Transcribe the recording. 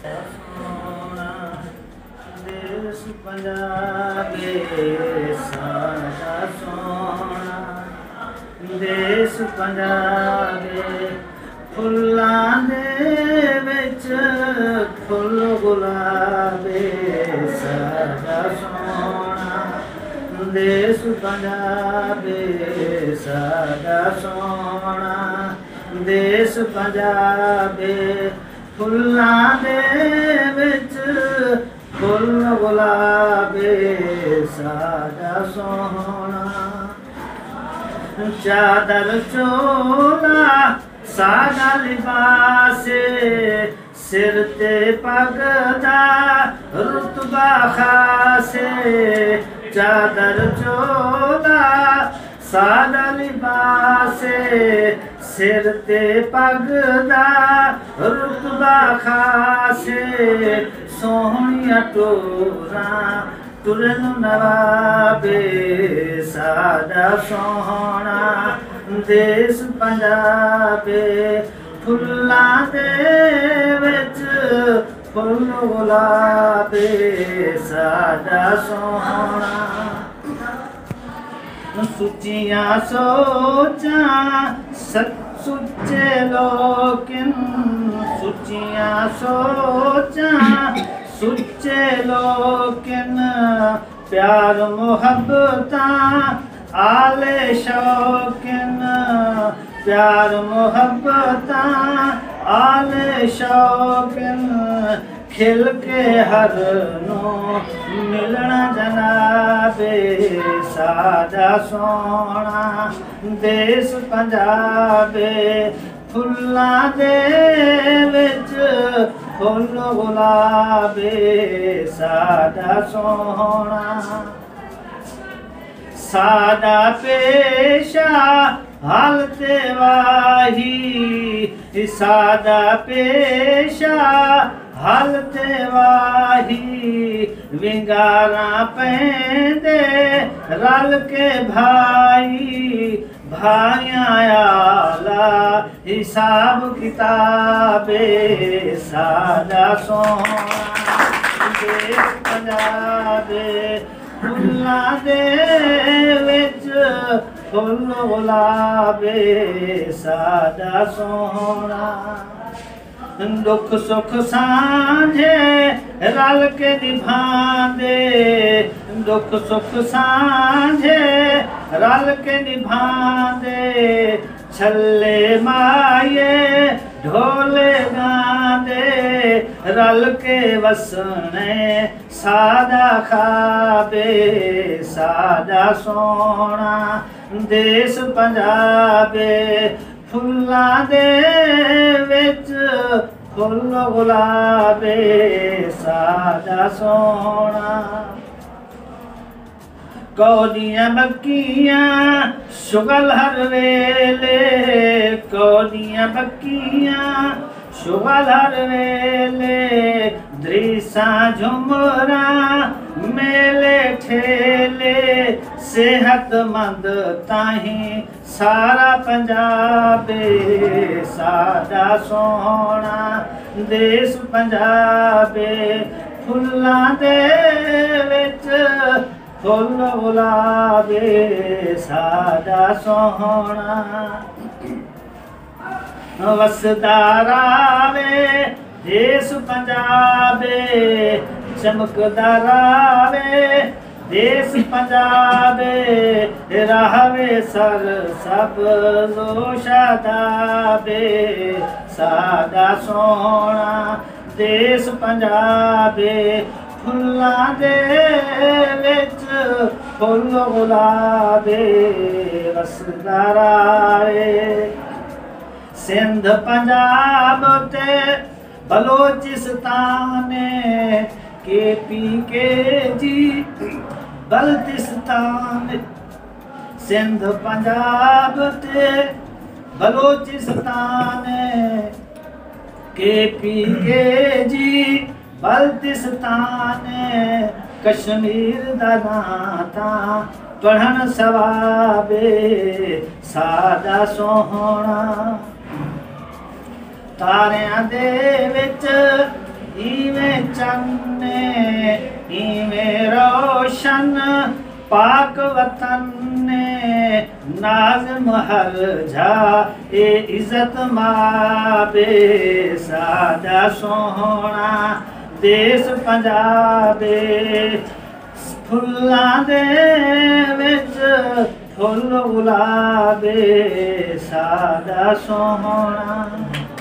सोना देश पंजाबे सादा सोना देश पंजाबे फुल्लां दे विच फुल गुलाबे सादा सोना देश पंजाबे सादा सोना देश पंजाबे फुल्लां दे विच फुल गुलाबे सादा सोना चादर चोला सादा लिबासे सिर ते पग दा रुतबा खासे चादर चोला सादा लिबासे सिर ते पग दा रुतबा खासे सोहणिया टोरा तुरन नवाबे सादा सोहना देश पंजाबे फुल्लां दे विच फुल गुलाबे सादा सोहना सुचियां सोचां सुच्चे लोकिन सुचियां सोचां सुच्चे लोकिन प्यार मुहब्बतां आले शौकिन प्यार मुहब्बतां आले शौकिन खिल के हर नू मिलना जनाबे सादा सोना देश पंजाबे फुल्लां दे विच फुल गुलाबे सादा सोना सादा पेशा हालते वाही सादा पेशा हालते वाही विंगारा पैंदे रल के भाई भाइयां आला हिसाब किताबे सादा सोना देश पंजाबे फुल्लां दे विच फुल गुलाबे सादा सोना दुख सुख सांझे रल के निभांदे दुख सुख सांझे रल के निभांदे छल्ले माये ढोले गांदे रल के वसने सादा खाबे सादा सोना देश पंजाबे फुल्लां दे विच फुल गुलाबे सादा सोना कौदियां बक्कियां शुगल हर वेले कौदियां बक्कियां शुगल हर वेले दृसां झुमरा मेले ठेले सेहतमंद ताही सारा पंजाबे सादा सोना देश पंजाबे फुल्लां दे विच फुल गुलाबे सादा सोना वसदा रावे देश पंजाबे चमकदा रावे देश पंजाबे रहवे सर सब शादाबे सादा सोना देश पंजाबे फुल्लां दे विच फुल गुलाबे वसदा रावे सिंध पंजाब ते बलोचिस्तान KPK जी बल्तिस्तान सिंध पंजाब ते बलोचिस्तान KPK जी बल्तिस्तान कश्मीर दा नाता पढ़न सवाबे सादा सोहना तारियां दे विच वतन ने इवें रोशन पाक वतन ने नाज़िम हर जा ए इज़्ज़त माबे सादा सोहना देश पंजाबे फुल्लां दे विच फुल गुलाबे सादा सोहना।